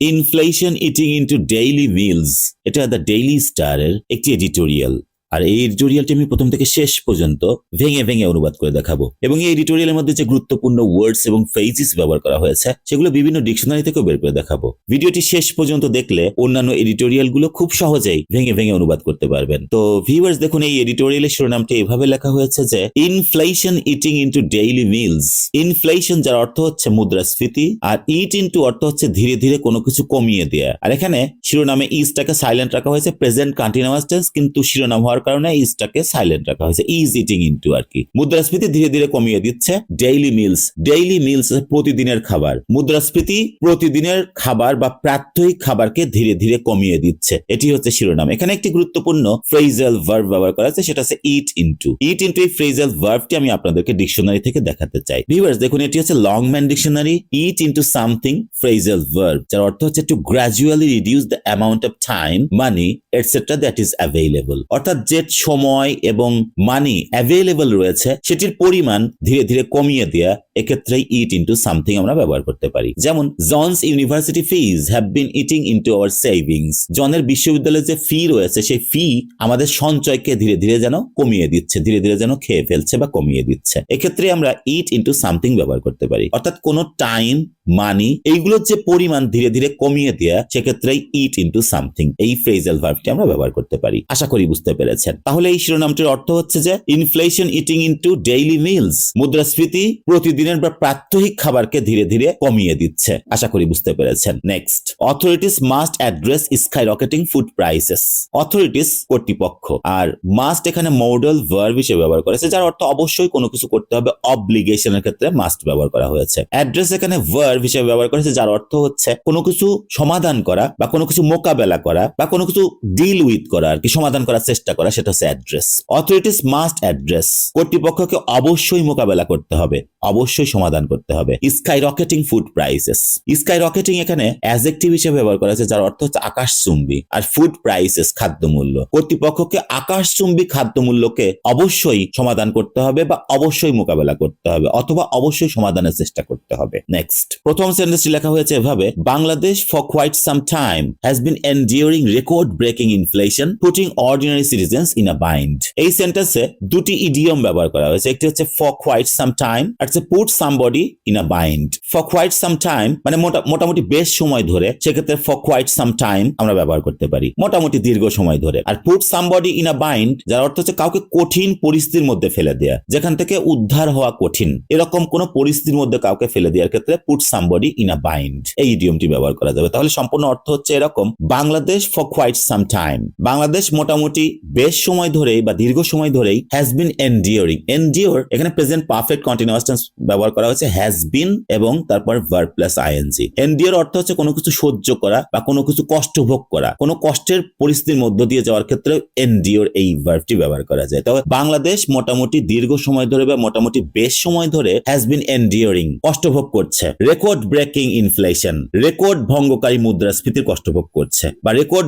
Inflation eating into daily meals, এটা the daily স্টারের একটি এডিটোরিয়াল। আর এই এডিটোরিয়ালটি আমি প্রথম থেকে শেষ পর্যন্ত ভেঙে ভেঙে অনুবাদ করে দেখাবো, এবং এই এডিটোরিয়ালের মধ্যে যে গুরুত্বপূর্ণ ওয়ার্ডস এবং ফ্রেজেস ব্যবহার করা হয়েছে সেগুলো বিভিন্ন ডিকশনারি থেকেও বের করে দেখাবো। ভিডিওটি শেষ পর্যন্ত দেখলে অন্যান্য এডিটোরিয়াল গুলো খুব সহজেই ভেঙে ভেঙে অনুবাদ করতে পারবেন। তো ভিউয়ার্স, দেখুন এই এডিটোরিয়ালের শিরোনামটি এভাবে লেখা হয়েছে যে inflation eating into daily meals. Inflation যার অর্থ হচ্ছে মুদ্রাস্ফীতি, আর ইট ইনটু অর্থ হচ্ছে ধীরে ধীরে কোনো কিছু কমিয়ে দেয়া। আর এখানে শিরোনামে ইজটাকে সাইলেন্ট রাখা হয়েছে, প্রেজেন্ট কন্টিনিউয়াস টেন্স, কিন্তু শিরোনাম হওয়ার কারণে ইজটাকে সাইলেন্ট রাখা হয়েছে, ইজ ইটিং ইনটু আর কি। মুদ্রাস্ফীতি ধীরে ধীরে কমিয়ে দিচ্ছে। ডেইলি মিলস, ডেইলি মিলস প্রতিদিনের খাবার। মুদ্রাস্ফীতি প্রতিদিনের খাবার বা প্রাত্যহিক খাবারকে ধীরে ধীরে কমিয়ে দিচ্ছে, এটি হচ্ছে শিরোনাম। এখানে একটি গুরুত্বপূর্ণ ফ্রেজাল ভার্ব ব্যবহার করা আছে, সেটা হচ্ছে ইট ইনটু। ইট ইনটু এই ফ্রেজাল ভার্বটি আমি আপনাদেরকে ডিকশনারি থেকে দেখাতে চাই। ভিউয়ার্স দেখুন, এটি হচ্ছে Longman dictionary. Eat into something phrasal verb, যার অর্থ হচ্ছে to gradually reduce the amount of time, money etcetera that is available. অর্থাৎ যে সময় এবং মানি অ্যাভেইলেবল রয়েছে সেটির পরিমাণ ধীরে ধীরে কমিয়ে দেয়া, এক্ষেত্রে ইট ইনটু সামথিং আমরা ব্যবহার করতে পারি। যেমন John's university fees have been eating into our savings. জনের বিশ্ববিদ্যালয়ের যে ফি রয়েছে সেই ফি আমাদের সঞ্চয়কে ধীরে ধীরে যেন কমিয়ে দিচ্ছে, ধীরে ধীরে যেন খেয়ে ফেলছে বা কমিয়ে দিচ্ছে। এক্ষেত্রে আমরা ইট ইনটু সামথিং ব্যবহার করতে পারি। অর্থাৎ কোনো টাইম, মানি, এইগুলোর যে পরিমাণ ধীরে ধীরে কমিয়ে দেয়া, সেক্ষেত্রে ইট ইনটু সামথিং এই ফ্রেজাল ভার্বটি আমরা ব্যবহার করতে পারি। আশা করি বুঝতে পেরেছেন। তাহলে এই শিরোনামটির অর্থ হচ্ছে যে inflation eating into daily meals, মুদ্রাস্ফীতি প্রতিদিনের বা প্রাত্যহিক খাবারকে ধীরে ধীরে কমিয়ে দিচ্ছে। আশা করি বুঝতে পেরেছেন। Next, authorities must address skyrocketing food prices. Authorities কর্তৃপক্ষ, আর মাস্ট এখানে মডাল ভার্ব হিসেবে ব্যবহার করেছে, যার অর্থ অবশ্যই কোনো কিছু করতে হবে। অব্লিগেশনের ক্ষেত্রে মাস্ট ব্যবহার করা হয়েছে। অ্যাড্রেস এখানে ভার্ব হিসেবে ব্যবহার করেছে, যার অর্থ হচ্ছে কোনো কিছু সমাধান করা বা কোনো কিছু মোকাবেলা করা বা কোনো কিছু ডিল উইথ করা আর কি, সমাধান করার চেষ্টা করা, সেটা হচ্ছে অ্যাড্রেস। অথরিটিস মাস্ট অ্যাড্রেস, কর্তৃপক্ষকে অবশ্যই মোকাবেলা করতে হবে, অবশ্যই সমাধান করতে হবে স্কাই রকেটিং ফুড প্রাইসেস। স্কাই রকেটিং এখানে অ্যাডজেক্টিভ হিসেবে ব্যবহার করা হয়েছে, যার অর্থ হচ্ছে আকাশচুম্বী, আর ফুড প্রাইসেস খাদ্যমূল্য। কর্তৃপক্ষকে আকাশচুম্বী খাদ্যমূল্যকে অবশ্যই সমাধান করতে হবে বা অবশ্যই মোকাবেলা করতে হবে, অথবা অবশ্যই সমাধানের চেষ্টা করতে হবে। নেক্সট, প্রথম সেন্টেন্সটি লেখা হয়েছে এভাবে, Bangladesh for quite some time has been enduring record breaking inflation putting ordinary citizens in a bind. এই সেন্টেন্সে দুটি ইডিয়ম ব্যবহার করা হয়েছে, একটি হচ্ছে ফর কোয়াইট সাম টাইম, আর হচ্ছে put somebody in a bind. For quite some time মানে মোটামুটি বেশ সময় ধরে, সেক্ষেত্রে ফর কোয়াইট সাম টাইম আমরা ব্যবহার করতে পারি, মোটামুটি দীর্ঘ সময় ধরে। আর put somebody in a bind, যার অর্থ হচ্ছে কাউকে কঠিন পরিস্থিতির মধ্যে ফেলে দেয়া, যেখান থেকে উদ্ধার হওয়া কঠিন, এরকম কোন পরিস্থিতির মধ্যে কাউকে ফেলে দেওয়ার ক্ষেত্রে put somebody in a bind এই ইডিয়মটি ব্যবহার করা যাবে। তাহলে সম্পূর্ণ অর্থ হচ্ছে এরকম, Bangladesh for quite some time, Bangladesh মোটামুটি বেশ সময় ধরেই বা দীর্ঘ সময় ধরেই হ্যাজ বিন এন্ডিউরিং। এন্ডিওর এখানে প্রেজেন্ট পারফেক্ট কন্টিনিউয়াস টেন্স ব্যবহার করা হয়েছে, হ্যাজ বিন এবং তারপর ভার্ব প্লাস আইএনজি। এন্ডিওর অর্থ হচ্ছে কোনো কিছু সহ্য করা বা কোনো কিছু কষ্ট ভোগ করা, কোনো কষ্টের পরিস্থিতির মধ্য দিয়ে যাওয়ার ক্ষেত্রে এন্ডিওর এই ভার্বটি ব্যবহার করা যায়। তবে বাংলাদেশ মোটামুটি দীর্ঘ সময় ধরে বা মোটামুটি বেশ সময় ধরে হ্যাজ বিন এন্ডিউরিং কষ্ট ভোগ করছে। রেকর্ড ব্রেকিং ইনফ্লেশন, রেকর্ড ভঙ্গকারী মুদ্রাস্ফীতির কষ্ট ভোগ করছে, বা রেকর্ড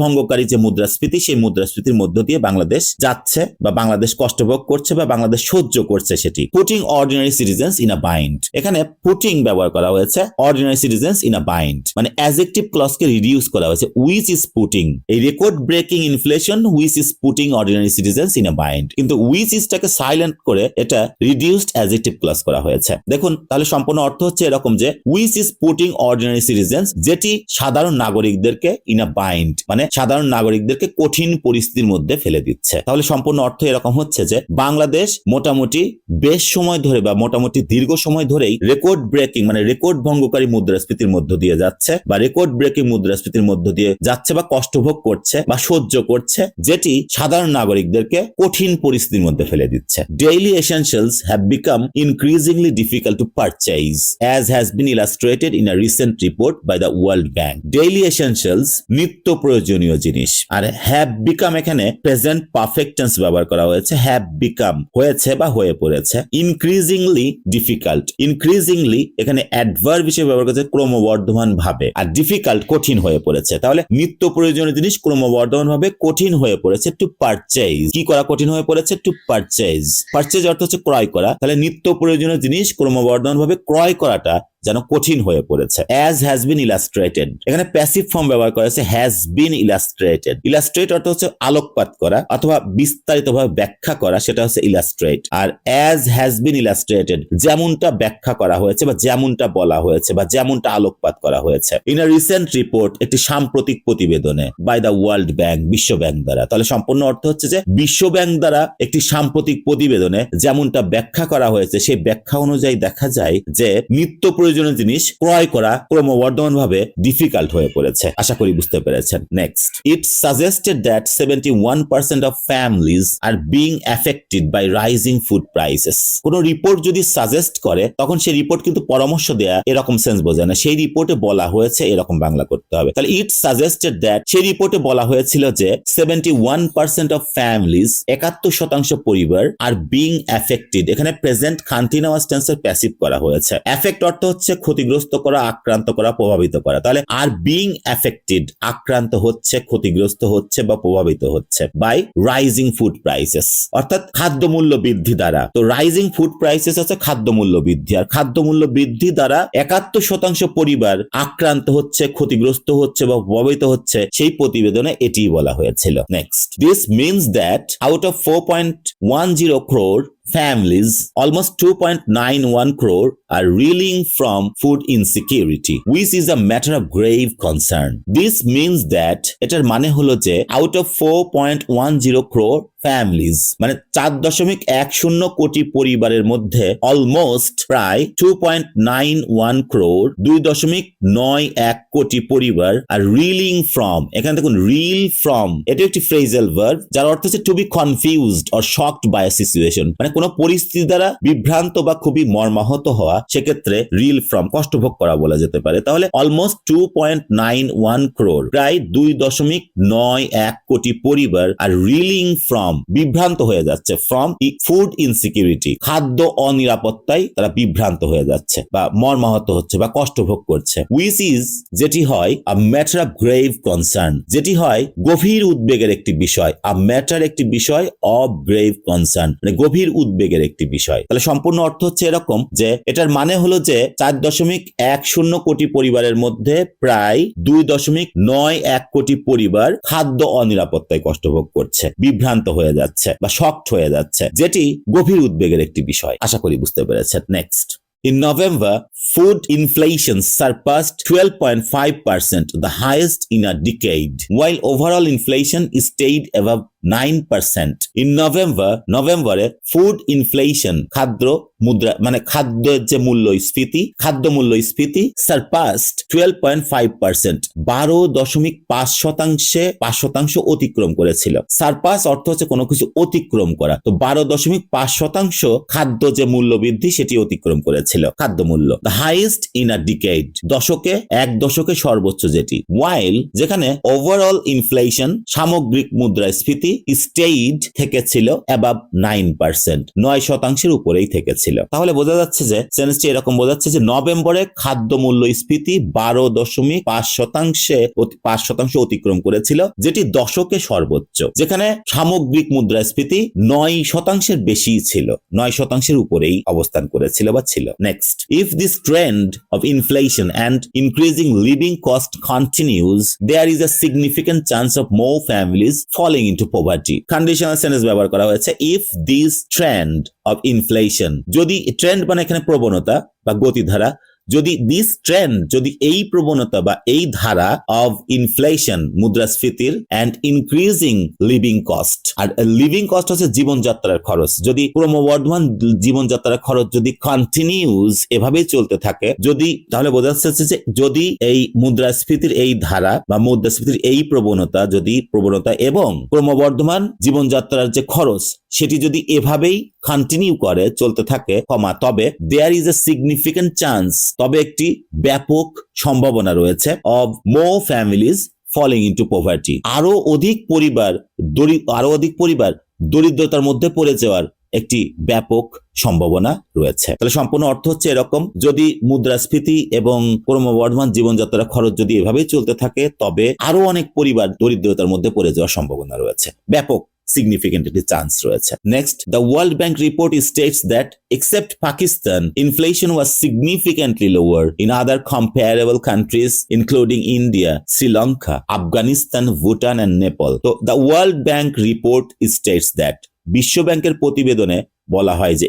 ভঙ্গকারী যে মুদ্রাস্ফীতি, সেই মুদ্রাস্ফীতির মধ্য দিয়ে বাংলাদেশ যাচ্ছে বা বাংলাদেশ কষ্ট ভোগ করছে বা বাংলাদেশ সহ্য করছে সেটি। Putting ordinary citizens in a bind, এখানে পুটিং ব্যবহার করা হয়েছে, ordinary citizens in a bind মানে অ্যাডজেক্টিভ ক্লজকে রিডিউস করা হয়েছে, হুইচ ইজ পুটিং এই record breaking inflation, which is putting ordinary citizens in a bind, কিন্তু হুইচ ইজটাকে সাইলেন্ট করে এটা রিডিউসড অ্যাডজেক্টিভ ক্লজ করা হয়েছে। দেখুন তাহলে সম্পূর্ণ অর্থ হচ্ছে এরকম যে which is putting ordinary citizens, যেটি সাধারণ নাগরিকদেরকে ইন আ বাইন্ড মানে সাধারণ নাগরিকদেরকে কঠিন পরিস্থিতির মধ্যে ফেলে দিচ্ছে। তাহলে সম্পূর্ণ অর্থ এরকম হচ্ছে যে বাংলাদেশ মোটামুটি বেশ সময় ধরে বা মোটামুটি দীর্ঘ সময় ধরেই রেকর্ড ব্রেকিং মানে রেকর্ড ভঙ্গকারী মুদ্রাস্ফীতির মধ্য দিয়ে যাচ্ছে বা রেকর্ড ব্রেকিং মুদ্রাস্ফীতির মধ্য দিয়ে যাচ্ছে বা কষ্টভোগ করছে বা সহ্য করছে, যেটি সাধারণ নাগরিকদেরকে কঠিন পরিস্থিতির মধ্যে ফেলে দিচ্ছে। Daily essentials have become increasingly difficult to purchase as has been illustrated in a recent report by the World Bank. Daily essentials নিত্য প্রয়োজনীয় জিনিস, আর have become এখানে প্রেজেন্ট পারফেক্ট টেন্স ব্যবহার করা হয়েছে, have become হয়েছে বা হয়ে পড়েছে। increasingly difficult, increasingly এখানে অ্যাডভার্ব হিসেবে ব্যবহার করেছে ক্রমবর্ধমান ভাবে, আর ডিফিকাল্ট কঠিন হয়ে পড়েছে। তাহলে নিত্য প্রয়োজনীয় জিনিস ক্রমবর্ধমান ভাবে কঠিন হয়ে পড়েছে। টু পারচেজ, কি করা কঠিন হয়ে পড়েছে? Two purchase. পারচেজ অর্থ হচ্ছে ক্রয় করা, তাহলে নিত্য প্রয়োজনীয় জিনিস ক্রমবর্ধমান ভাবে ক্রয় করাটা যেন কঠিন হয়ে পড়েছে। as has been illustrated, এখানে প্যাসিভ ফর্ম ব্যবহার করা হয়েছে has been illustrated। ইলাস্ট্রেট অর্থ হচ্ছে আলোকপাত করা অথবা বিস্তারিতভাবে ব্যাখ্যা করা, সেটা হচ্ছে ইলাস্ট্রেট। আর as has been illustrated যেমনটা ব্যাখ্যা করা হয়েছে বা যেমনটা বলা হয়েছে বা যেমনটা আলোকপাত করা হয়েছে। ইন আ রিসেন্ট রিপোর্ট, একটি সাম্প্রতিক প্রতিবেদনে, বাই দ্য ওয়ার্ল্ড ব্যাংক, বিশ্ব ব্যাংক দ্বারা। তাহলে সম্পূর্ণ অর্থ হচ্ছে যে বিশ্ব ব্যাংক দ্বারা একটি সাম্প্রতিক প্রতিবেদনে যেমনটা ব্যাখ্যা করা হয়েছে সেই ব্যাখ্যা অনুযায়ী দেখা যায় যে নিত্য প্রয়োজনীয় জিনিস ক্রয় করা ক্রমবর্ধমানভাবে ডিফিকাল্ট হয়ে পড়েছে। আশা করি বুঝতে পেরেছেন। Next, it suggested that 71% of families are being affected by rising food prices. কোন রিপোর্ট যদি সাজেস্ট করে তখন সেই রিপোর্ট কিন্তু পরামর্শ দেয়া এরকম সেন্স বোঝায় না, সেই রিপোর্টে বলা হয়েছে এরকম বাংলা করতে হবে। তাহলে ইট সাজেস্টেড দ্যাট, সেই রিপোর্টে বলা হয়েছিল যে 71% অফ ফ্যামিলিজ, 71% পরিবার, আর বিং অ্যাফেক্টেড, এখানে প্রেজেন্ট কন্টিনিউয়াস টেন্সের প্যাসিভ করা হয়েছে। অ্যাফেক্ট অর্থ হচ্ছে ক্ষতিগ্রস্ত করা, আক্রান্ত করা, প্রভাবিত করা। তাহলে আর বিং অ্যাফেক্টেড, আক্রান্ত হচ্ছে, ক্ষতিগ্রস্ত হচ্ছে বা প্রভাবিত হচ্ছে বাই রাইজিং ফুড প্রাইসেস, অর্থাৎ খাদ্য মূল্য বৃদ্ধি দ্বারা। তো রাইজিং ফুড প্রাইসেস হচ্ছে খাদ্য মূল্য বৃদ্ধি, আর খাদ্য মূল্য বৃদ্ধি দ্বারা 71% পরিবার আক্রান্ত হচ্ছে, ক্ষতিগ্রস্ত হচ্ছে বা প্রভাবিত হচ্ছে, সেই প্রতিবেদনে এটিই বলা হয়েছিল। Next, this means that out of 4.10 crore families, almost 2.91 crore are reeling from food insecurity, which is a matter of grave concern. This means that, এটার মানে হলো যে out of 4.10 crore families, মানে 4.10 কোটি পরিবারের মধ্যে অলমোস্ট প্রায় 2.91 crore, 2.91 কোটি পরিবার আর রিলিং ফ্রম, এখানে দেখুন রিল ফ্রম, এটা একটি ফ্রেজাল ভার্ব যার অর্থ হচ্ছে to be confused or shocked by a situation, মানে কোন পরিস্থিতি দ্বারা বিভ্রান্ত বা খুবই মর্মাহত হওয়া, সেক্ষেত্রে রিল ফ্রম, কষ্টভোগ করা বলা যেতে পারে। তাহলে অলমোস্ট 2.91 crore, প্রায় 2.91 কোটি পরিবার আর রিলিং ফ্রম, বিভ্রান্ত হয়ে যাচ্ছে, ফ্রম ফুড ইনসিকিউরিটি, খাদ্য অনিরাপত্তায় তারা বিভ্রান্ত হয়ে যাচ্ছে বা মর্মাহত হচ্ছে বা কষ্টভোগ করছে। উইচ ইজ, যেটি হয়, a matter of grave concern, যেটি হয় গভীর উদ্বেগের একটি বিষয়। আ ম্যাটার একটি বিষয়, অফ গ্রেভ কনসার্ন মানে গভীর উদ্বেগের একটি বিষয়। তাহলে সম্পূর্ণ অর্থ হচ্ছে এরকম যে এটার মানে হলো যে 4.10 কোটি পরিবারের মধ্যে প্রায় 2.91 কোটি পরিবার খাদ্য অনিরাপত্তায় কষ্টভোগ করছে, বিভ্রান্ত হয়ে যাচ্ছে বা শকড হয়ে যাচ্ছে, যেটি গভীর উদ্বেগের একটি বিষয়। আশা করি বুঝতে পেরেছেন। Next, in November, food inflation surpassed 12.5%, the highest in a decade, while overall inflation stayed above 9%. In November, নভেম্বরে ফুড ইনফ্লেশন, খাদ্য মুদ্রা মানে খাদ্যের যে মূল্যস্ফীতি, খাদ্য মূল্যস্ফীতি সারপাসড 12.5%, 12.5% অতিক্রম করেছিল। সারপাস অর্থ হচ্ছে কোনো কিছু অতিক্রম করা, তো 12.5% খাদ্য যে মূল্য বৃদ্ধি সেটি অতিক্রম করেছিল খাদ্য মূল্য। The highest in a decade, দশকে, এক দশকে সর্বোচ্চ যেটি। ওয়াইল, যেখানে ওভারঅল ইনফ্লেশন, সামগ্রিক মুদ্রাস্ফীতি, স্টেইড থেকেছিল অ্যাবাভ 9%, 9% উপরেই থেকেছিল। তাহলে বোঝা যাচ্ছে যে সেন্সটি এরকম বোঝাচ্ছে যে নভেম্বরে খাদ্য মূল্যস্ফীতি 12.5% অতিক্রম করেছিল, যেটি দশকে সর্বোচ্চ, যেখানে সামগ্রিক মুদ্রাস্ফীতি 9% বেশি ছিল, 9% উপরেই অবস্থান করেছিল বা ছিল। Next, if this trend of inflation and increasing living cost continues, there is a significant chance of more families falling into poverty. Conditional sentence ব্যবহার করা হয়েছে if this trend of inflation, যদি ট্রেন্ড মানে এখানে প্রবণতা বা গতিধারা, যদি দিস ট্রেন্ড, যদি এই প্রবণতা বা এই ধারা অফ ইনফ্লেশন, মুদ্রাস্ফীতির, অ্যান্ড ইনক্রিজিং লিভিং কস্ট, আর লিভিং কস্ট হচ্ছে জীবনযাত্রার খরচ, যদি ক্রমবর্ধমান জীবনযাত্রার খরচ যদি কন্টিনিউজ এভাবেই চলতে থাকে, যদি, তাহলে বোঝা যাচ্ছে যে যদি এই মুদ্রাস্ফীতির এই ধারা বা মুদ্রাস্ফীতির এই প্রবণতা, যদি প্রবণতা এবং ক্রমবর্ধমান জীবনযাত্রার যে খরচ সেটি যদি এভাবেই কন্টিনিউ করে চলতে থাকে, তবে there is a significant chance, তবে একটি ব্যাপক সম্ভাবনা রয়েছে of more families falling into poverty, আরো অধিক পরিবার দরিদ্রতার মধ্যে পড়ে যাওয়ার একটি ব্যাপক সম্ভাবনা রয়েছে। তাহলে সম্পূর্ণ অর্থ হচ্ছে এরকম, যদি মুদ্রাস্ফীতি এবং ক্রমবর্ধমান জীবনযাত্রার খরচ যদি এভাবেই চলতে থাকে, তবে আরো অনেক পরিবার দরিদ্রতার মধ্যে পড়ে যাওয়ার সম্ভাবনা রয়েছে, ব্যাপক সিগনিফিকেন্ট একটি চান্স রয়েছে। Next, the world bank report states that except Pakistan, inflation was significantly lower in other comparable countries including India, Sri Lanka, Afghanistan, Bhutan and Nepal. So the World Bank report states that বিশ্ব ব্যাংকের প্রতিবেদনে বলা হয় যে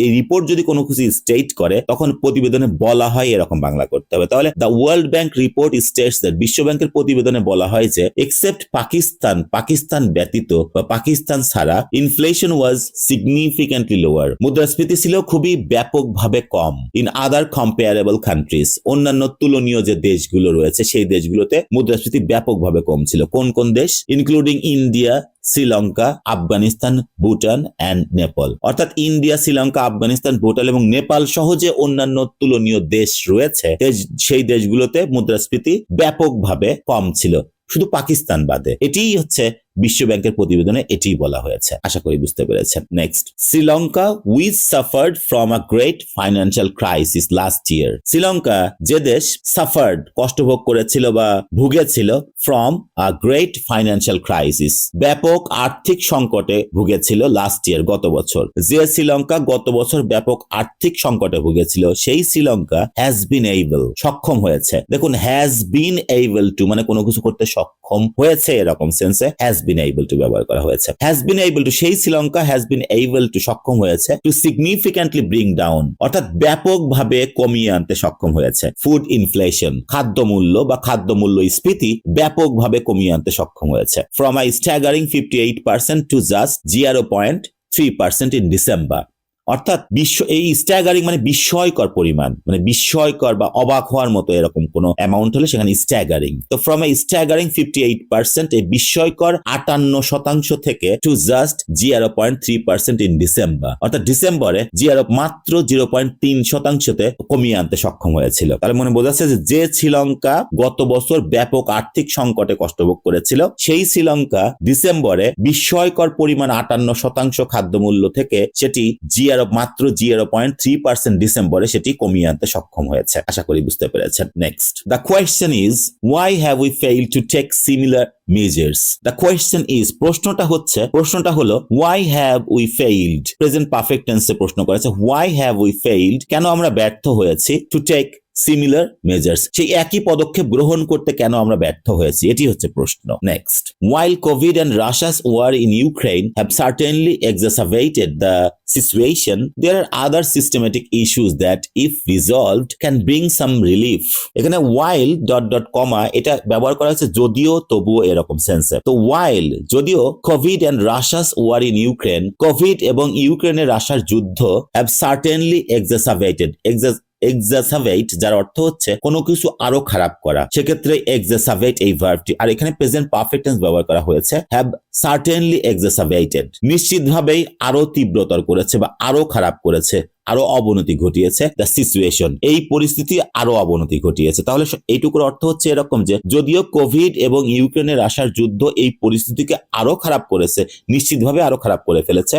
এই report যদি কোনো কিছু স্টেট করে তখন প্রতিবেদনে বলা হয় এরকম বাংলা করতে হবে। তাহলে the world bank report states that বিশ্ব ব্যাংকের প্রতিবেদনে বলা হয় যে এক্সেপ্ট পাকিস্তান ব্যতীত বা পাকিস্তান ছাড়া ইনফ্লেশন ওয়াজ সিগনিফিক্যান্টলি লোয়ার, মুদ্রাস্ফীতি ছিল খুবই ব্যাপকভাবে কম ইন আদার কম্পেয়ারেবল কান্ট্রিজ, অন্যান্য তুলনীয় যে দেশগুলো রয়েছে সেই দেশগুলোতে মুদ্রাস্ফীতি ব্যাপকভাবে কম ছিল। কোন কোন দেশ? Including India, Sri Lanka, Afghanistan, Bhutan and Nepal. অর্থাৎ ইন্ডিয়া, শ্রীলঙ্কা, আফগানিস্তান, ভুটান এবং নেপাল সহ যে অন্যান্য তুলনীয় দেশ রয়েছে সেই দেশগুলোতে মুদ্রাস্ফীতি ব্যাপকভাবে কম ছিল, শুধু পাকিস্তান বাদে। এটিই হচ্ছে বিশ্ব ব্যাংকের প্রতিবেদনে এটিই বলা হয়েছে। আশা করি বুঝতে পেরেছেন। Next, Sri Lanka which suffered from a great financial crisis last year. Sri Lanka যে দেশ সাফার্ড কষ্টভোগ করেছিল বা ভুগেছিল from a great financial crisis, ব্যাপক আর্থিক সংকটে ভুগেছিল লাস্ট ইয়ার, গত বছর। যে শ্রীলঙ্কা গত বছর ব্যাপক আর্থিক সংকটে ভুগেছিল সেই শ্রীলঙ্কা হ্যাজ বিন এইবল, সক্ষম হয়েছে। দেখুন, হ্যাজ বিন এইবল টু মানে কোনো কিছু করতে সক্ষম হয়েছে এরকম সেন্সে হ্যাজ বিন এইবল টু ব্যবহার করা হয়েছে। হ্যাজ বিন এইবল টু, সেই Sri Lanka has been able two সক্ষম হয়েছে টু সিগনিফিক্যান্টলি ব্রিং ডাউন, অর্থাৎ ব্যাপকভাবে কমিয়ে আনতে সক্ষম হয়েছে ফুড ইনফ্লেশন, খাদ্যমূল্য বা খাদ্যমূল্য স্ফীতি ব্যাপকভাবে কমিয়ে আনতে সক্ষম হয়েছে from a staggering 58% to just 0.3% in December. অর্থাৎ এই স্ট্যাগারিং মানে বিস্ময়কর পরিমাণ, মানে বিস্ময়কর বা অবাক হওয়ার মতো এরকম কোনো অ্যামাউন্ট হলে সেখানে স্ট্যাগারিং। তো ফ্রম এ স্ট্যাগারিং 58%, এই বিস্ময়কর 58% থেকে টু জাস্ট 0.3% ইন ডিসেম্বর, অর্থাৎ ডিসেম্বরে মাত্র 0.3%তে কমিয়ে আনতে সক্ষম হয়েছিল। তাহলে মনে বোঝা যাচ্ছে যে শ্রীলঙ্কা গত বছর ব্যাপক আর্থিক সংকটে কষ্টভোগ করেছিল সেই শ্রীলঙ্কা ডিসেম্বরে বিস্ময়কর পরিমাণ 58% খাদ্যমূল্য থেকে সেটি মাত্র 0.3% ডিসেম্বরে সেটি কমিয়ে আনতে সক্ষম হয়েছে। আশা করি বুঝতে পেরেছেন। Next, the question is why have we failed to take similar measures. The question is, প্রশ্নটা হলো why have we failed, present perfect টেন্সে প্রশ্ন করেছে, why have we failed, কেন আমরা ব্যর্থ হয়েছি to take similar measures, সেই একই পদক্ষেপ গ্রহণ করতে কেন আমরা ব্যর্থ হয়েছি, এটি হচ্ছে প্রশ্ন। Next, while COVID and Russia's war in Ukraine have certainly exacerbated the situation, there are other systematic issues that if resolved can bring some relief. এখানে while ... এটা ব্যবহার করা হয়েছে যদিও তবুও এরকম সেন্সে। তো while যদিও COVID and Russia's war in Ukraine, Covid এবং ইউক্রেনের রাশিয়ার যুদ্ধ have certainly exacerbate যার অর্থ হচ্ছে কোনো কিছু আরো খারাপ করা, সেক্ষেত্রে exacerbate এই ভার্বটি, আর এখানে প্রেজেন্ট পারফেক্ট টেন্স ব্যবহার করা হয়েছে have certainly exacerbated, নিশ্চিতভাবেই আরো তীব্রতর করেছে বা আরো খারাপ করেছে, আরো অবনতি ঘটিয়েছে দ্য সিচুয়েশন, এই পরিস্থিতি আরো অবনতি ঘটিয়েছে। তাহলে এইটুকুর অর্থ হচ্ছে এরকম যে যদিও কোভিড এবং ইউক্রেনের রাশিয়ার যুদ্ধ এই পরিস্থিতিকে আরো খারাপ করেছে, নিশ্চিতভাবে আরো খারাপ করে ফেলেছে,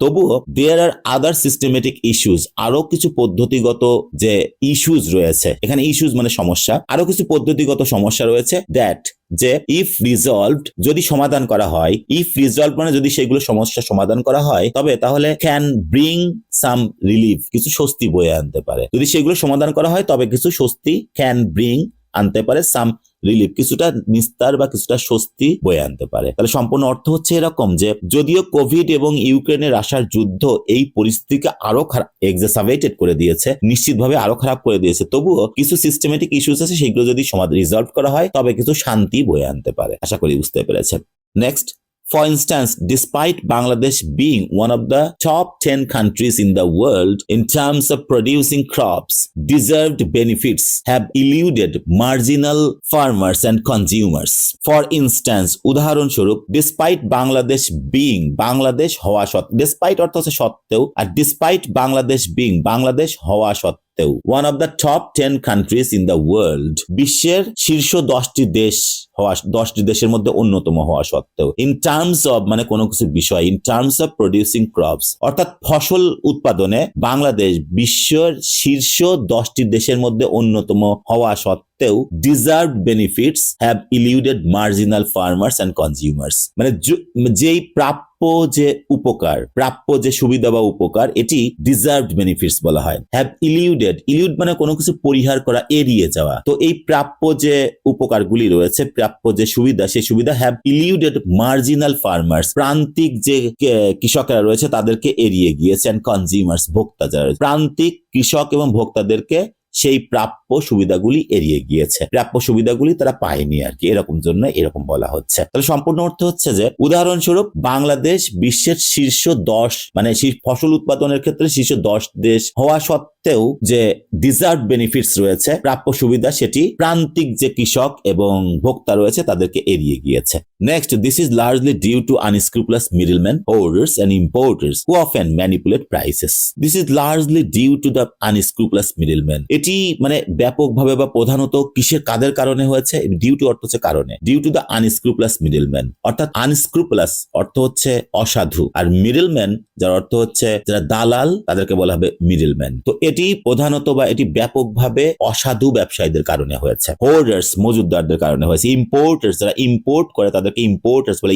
তবুও দেয়ার আর আদার সিস্টেমেটিক ইস্যুস, আরো কিছু পদ্ধতিগত যে ইস্যুস রয়েছে, এখানে ইস্যুস মানে সমস্যা, আরো কিছু পদ্ধতিগত সমস্যা রয়েছে দ্যাট যে ইফ রিজলভড যদি সমাধান করা হয়, ইফ রিজলভ মানে যদি সেগুলো সমস্যা সমাধান করা হয় তবে তাহলে ক্যান ব্রিং সাম রিলিফ, কিছু স্বস্তি বয়ে আনতে পারে, যদি সেগুলো সমাধান করা হয় তবে কিছু স্বস্তি ক্যান ব্রিং আনতে পারে, সাম রিলিফ কিছুটা নিস্তার বা কিছুটা স্বস্তি বয়ে আনতে পারে। তাহলে সম্পূর্ণ অর্থ হচ্ছে এরকম যে যদিও কোভিড এবং ইউক্রেনের রাশিয়ার যুদ্ধ এই পরিস্থিতিকে আরো খারাপ এক্সাসারবেটেড করে দিয়েছে, নিশ্চিতভাবে আরো খারাপ করে দিয়েছে, তবুও কিছু সিস্টেমেটিক ইস্যুস আছে, সেগুলো যদি রিজলভ করা হয় তবে কিছু শান্তি বয়ে আনতে পারে। আশা করি বুঝতে পেরেছেন। Next, for instance, despite Bangladesh being one of the top 10 countries in the world in terms of producing crops, deserved benefits have eluded marginal farmers and consumers. For instance, উদাহরণস্বরূপ, despite Bangladesh being, বাংলাদেশ হওয়া সত্ত্বেও, despite অর্থ হচ্ছে সত্ত্বেও, আর despite Bangladesh being, Bangladesh হওয়া সত্ত্বেও, one of the top 10 countries in the world, বিশ্বের শীর্ষ 10টি দেশের মধ্যে অন্যতম হওয়া সত্ত্বেও, in terms of মানে কোনো কিছু বিষয়, in terms of producing crops, অর্থাৎ ফসল উৎপাদনে বাংলাদেশ বিশ্বের শীর্ষ 10টি দেশের মধ্যে অন্যতম হওয়া সত্ত্বেও deserved benefits have eluded marginal farmers and consumers, মানে যেই প্রাপ্য যে উপকার, প্রাপ্য যে সুবিধা বা উপকার, এটি ডিজার্ভড বেনিফিটস বলা হয়। হ্যাভ ইলিউড মানে কোনো কিছু পরিহার করা, এড়িয়ে যাওয়া। তো এই প্রাপ্য যে উপকারগুলি রয়েছে, প্রাপ্য যে সুবিধা, সেই সুবিধা হ্যাভ ইলিউডেড মার্জিনাল ফার্মার্স, প্রান্তিক যে কৃষকরা রয়েছে তাদেরকে এড়িয়ে গিয়েছে, এন্ড কনজিউমার্স, ভোক্তা যারা রয়েছে, প্রান্তিক কৃষক এবং ভোক্তাদেরকে সেই প্রাপ্য সুবিধাগুলি এড়িয়ে গিয়েছে, প্রাপ্য সুবিধাগুলি তারা পায়নি আর কি, এরকম জন্য এরকম বলা হচ্ছে। তাহলে সম্পূর্ণ অর্থ হচ্ছে যে উদাহরণস্বরূপ বাংলাদেশ বিশ্বের শীর্ষ 10 মানে ফসল উৎপাদনের ক্ষেত্রে শীর্ষ 10 দেশ হওয়া সত্ত্বেও যে ডিজার্ভ বেনিফিটস রয়েছে, প্রাপ্য সুবিধা, সেটি প্রান্তিক যে কৃষক এবং ভোক্তা রয়েছে তাদেরকে এড়িয়ে গিয়েছে। Next, this is largely due to unscrupulous middlemen, hoarders and importers who often manipulate prices. This is largely due to the unscrupulous middlemen. এটি মানে ব্যাপকভাবে বা প্রধানত কাদের কারণে হয়েছে? ডিউ টু অর্থ হচ্ছে কারণে, ডিউ টু দ্য আনস্ক্রুপলাস মিডলম্যান, অর্থাৎ আনস্ক্রুপলাস অর্থ হচ্ছে অসাধু, আর মিডলম্যান যার অর্থ হচ্ছে যারা দালাল, তাদেরকে বলা হবে মিডলম্যান। তো এটি প্রধানত বা এটি ব্যাপকভাবে অসাধু ব্যবসায়ীদের কারণে হয়েছে। হোর্ডার্স মজুদদারদের কারণে হয়েছে। ইম্পোর্টার্স যারা ইম্পোর্ট করে তাদেরকে ইম্পোর্টার্স বলে,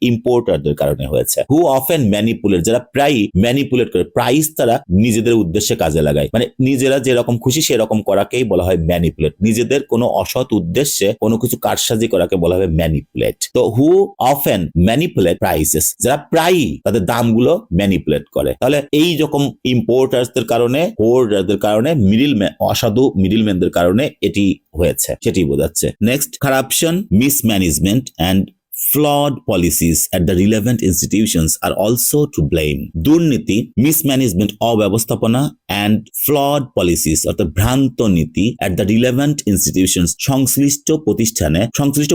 ইম্পোর্টারদের কারণে হয়েছে। হু অফেন ম্যানিপুলেট যারা প্রায় ম্যানিপুলেট করে, প্রাইস তারা নিজেদের উদ্দেশ্যে কাজে লাগায়, মানে নিজেরা যেরকম খুশি সেরকম করাকেই বলা হয় ম্যানিপুলেট। নিজেদের কোনো অসৎ উদ্দেশ্যে কোনো কিছু কারসাজি করাকে বলা হবে ম্যানিপুলেট। তো হু অফেন ম্যানিপুলেট প্রাইসেস যারা প্রায়ই তাদের দামগুলো ম্যানিপুলেট করে। তাহলে এই রকম ইম্পোর্টার্সদের কারণে, হোর্ডারদের কারণে, মিডলম্যান অসাধু মিডলম্যানদের কারণে এটি হয়েছে, সেটি বোঝাচ্ছে। Next, corruption, mismanagement and flawed policies at the relevant institutions are also to blame. দুর্নীতি, মিসম্যানেজমেন্ট অব্যবস্থাপনা, and flawed policies অর্থাৎ ভ্রান্ত নীতি at the relevant institutions সংশ্লিষ্ট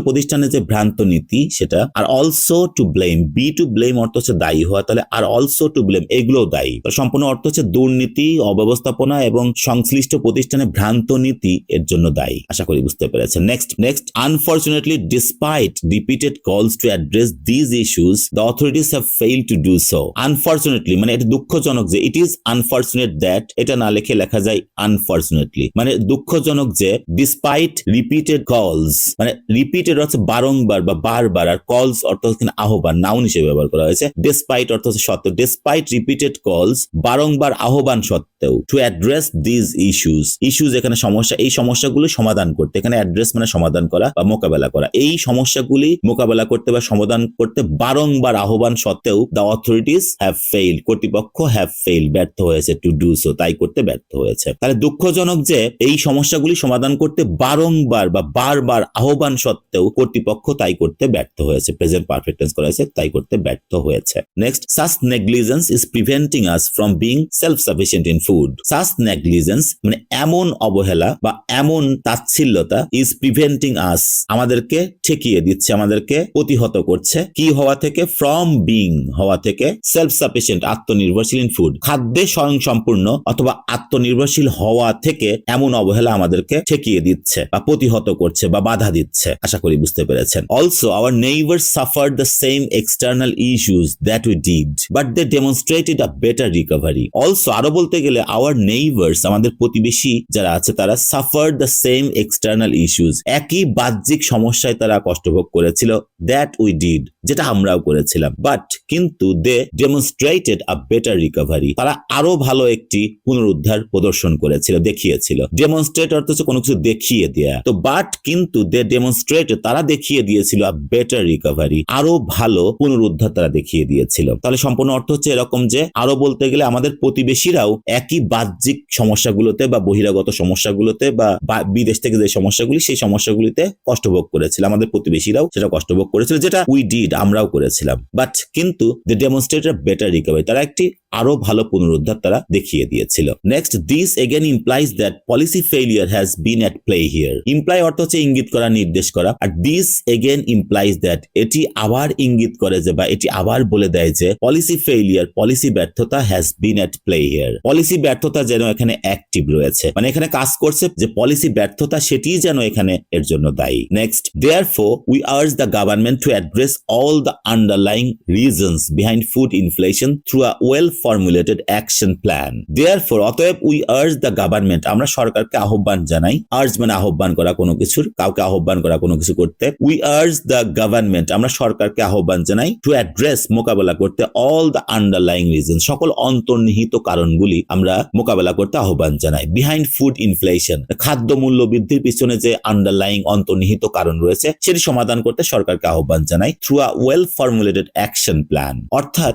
প্রতিষ্ঠানে যে ভ্রান্ত নীতি সেটা, আর also to blame, be to blame অর্থ হচ্ছে দায়ী হওয়া, তাহলে আর also to blame এগুলো দায়ী। সম্পূর্ণ অর্থ হচ্ছে দুর্নীতি, অব্যবস্থাপনা এবং সংশ্লিষ্ট প্রতিষ্ঠানে ভ্রান্ত নীতি এর জন্য দায়ী। আশা করি বুঝতে পেরেছেন। Next, unfortunately despite repeated calls to address these issues the authorities have failed to do so. Unfortunately মানে এটা দুঃখজনক যে, it is unfortunate that, এটা না লিখে লেখা যায় unfortunately, মানে দুঃখজনক যে despite repeated calls, মানে repeated অর্থ বারংবার বা বারবার, আর calls অর্থ হচ্ছে আহ্বান, নাউন হিসেবে ব্যবহার করা হয়েছে। despite অর্থ হচ্ছে সত্ত্বেও, despite repeated calls বারংবার আহ্বান সত্ত্বেও, to address these issues এখানে সমস্যা, এই সমস্যাগুলো সমাধান করতে, এখানে address মানে সমাধান করা বা মোকাবেলা করা, এই সমস্যাগুলি মোকাবেলা করতে বা সমাধান করতে বারংবার আহ্বান সত্ত্বেও the authorities have failed, কর্তৃপক্ষ have failed ব্যর্থ হয়েছে, to do so তাই করতে ব্যর্থ হয়েছে। তাহলে দুঃখজনক যে এই সমস্যাগুলি সমাধান করতে বারংবার বা বারবার আহ্বান সত্ত্বেও কর্তৃপক্ষ তাই করতে ব্যর্থ হয়েছে, প্রেজেন্ট পারফেক্ট টেন্স করা হয়েছে, তাই করতে ব্যর্থ হয়েছে। Next, such negligence is preventing us from being self-sufficient in food. Such negligence মানে এমন অবহেলা বা এমন তাচ্ছিল্যতা is preventing us আমাদেরকে ঠেকিয়ে দিচ্ছে, আমাদেরকে প্রতিহত করছে কি হওয়া থেকে, from being হওয়া থেকে, self sufficient আত্মনির্ভরশীল in food খাদ্যে স্বয়ংসম্পূর্ণ অথবা আত্মনির্ভরশীল হওয়া থেকে এমন অবহেলা আমাদেরকে ঠেকিয়ে দিচ্ছে বা প্রতিহত করছে বা বাধা দিচ্ছে। আশা করি বুঝতে পেরেছেন। Also our neighbors suffered the same external issues that we did but they demonstrated a better recovery. Also আরো বলতে গেলে our neighbors আমাদের প্রতিবেশী যারা আছে তারা suffered the same external issues একই বাহ্যিক সমস্যায় তারা কষ্টভোগ করেছিল that we did যেটা আমরাও করেছিলাম, বাট কিন্তু they demonstrated a better recovery তারা আরো ভালো একটি পুনরুদ্ধার প্রদর্শন করেছিল, দেখিয়েছিল। demonstrate অর্থ হচ্ছে কোনো কিছু দেখিয়ে দেয়া, তো বাট কিন্তু they demonstrated তারা দেখিয়ে দিয়েছিল a better recovery আরো ভালো পুনরুদ্ধার তারা দেখিয়ে দিয়েছিল। তাহলে সম্পূর্ণ অর্থ হচ্ছে এরকম যে আরো বলতে গেলে আমাদের প্রতিবেশীরাও একই বাহ্যিক সমস্যাগুলোতে বা বহিরাগত সমস্যাগুলোতে বা বিদেশ থেকে যে সমস্যাগুলি সেই সমস্যাগুলিতে কষ্টভোগ করেছিল, আমাদের প্রতিবেশীরাও সেটা কষ্টভোগ করেছিল যেটা we did আমরাও করেছিলাম, বাট কিন্তু they demonstrated a better recovery তারা একটি আরো ভালো পুনরুদ্ধার তারা দেখিয়ে দিয়েছিল। Next, this again implies that policy failure has been at play here. imply অর্থ হচ্ছে ইঙ্গিত করা, নির্দেশ করা, আর this again implies that এটি আবার ইঙ্গিত করে যে বা এটি আবার বলে দেয় যে policy failure পলিসি ব্যর্থতা has been at play here policy ব্যর্থতা যেন এখানে অ্যাক্টিভ রয়েছে, মানে এখানে কাজ করছে যে পলিসি ব্যর্থতা সেটি যেন এখানে এর জন্য দায়ী। Next, therefore we urge the government to address all all the underlying reasons behind food inflation through a well-formulated action plan. Therefore, অতএব we urge the government, আমরা সরকারকে আহ্বান জানাই, urge মানে আহ্বান করা কোনো কিছুর, কাউকে আহ্বান করা কোনো কিছু করতে, we urge the government, আমরা সরকারকে আহ্বান জানাই, to address, মোকাবেলা করতে, all the underlying reasons, সকল অন্তর্নিহিত কারণগুলি আমরা মোকাবেলা করতে আহ্বান জানাই, behind food inflation, খাদ্য মূল্য বৃদ্ধির পিছনে যে আন্ডারলাইং অন্তর্নিহিত কারণ রয়েছে সেটি সমাধান করতে সরকারকে আহ্বান জানাই, through a well formulated action plan, অর্থাৎ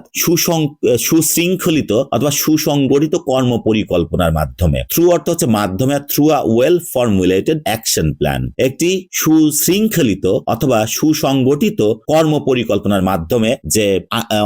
সুশৃঙ্খলিত অথবা সুসংগঠিত কর্ম পরিকল্পনার মাধ্যমে। থ্রু অর্থ হচ্ছে মাধ্যমে, through a well formulated action plan, একটি সুশৃঙ্খলিত অথবা সুসংগঠিত কর্ম পরিকল্পনার মাধ্যমে যে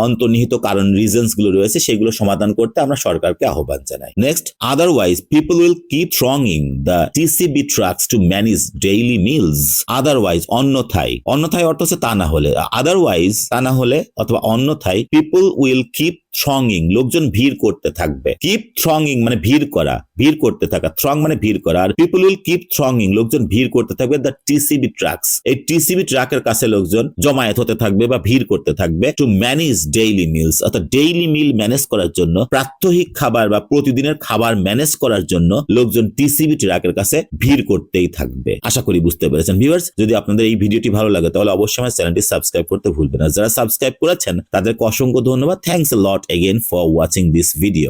অন্তর্নিহিত কারণ রিজনস গুলো রয়েছে সেগুলো সমাধান করতে আমরা সরকারকে আহ্বান জানাই। Next, otherwise people will keep thronging the TCB trucks to manage daily meals. Otherwise অন্যথায়, অন্যথায় অর্থ হচ্ছে তা না হলে, আদারওয়াইজ তা না হলে অথবা অন্যথায়, পিপল উইল কিপ থ্রঙ্গিং লোকজন ভিড় করতে থাকবে, কিপ থ্রঙ্গিং মানে ভিড় করা, ভিড় করতে থাকা, থ্রং মানে ভিড় করা, আর পিপল উইল কিপ থ্রঙ্গিং লোকজন ভিড় করতে থাকবে দ্য টিসিবি ট্রাকস, এই টিসিবি ট্রাকের কাছে লোকজন জমায়েত হতে থাকবে বা ভিড় করতে থাকবে, টু ম্যানেজ ডেইলি মিলস, অর্থাৎ ডেইলি মিল ম্যানেজ করার জন্য, প্রাত্যহিক খাবার বা প্রতিদিনের খাবার ম্যানেজ করার জন্য লোকজন টিসিবি ট্রাকের কাছে ভিড় করতেই থাকবে। আশা করি বুঝতে পেরেছেন ভিউয়ার্স। যদি আপনাদের এই ভিডিওটি ভালো লাগে তাহলে অবশ্যই আমার চ্যানেলটি সাবস্ক্রাইব করতে ভুলবেন না। যারা সাবস্ক্রাইব করেছেন তাদেরকে অসংখ্য ধন্যবাদ। Thanks a lot again for watching this video.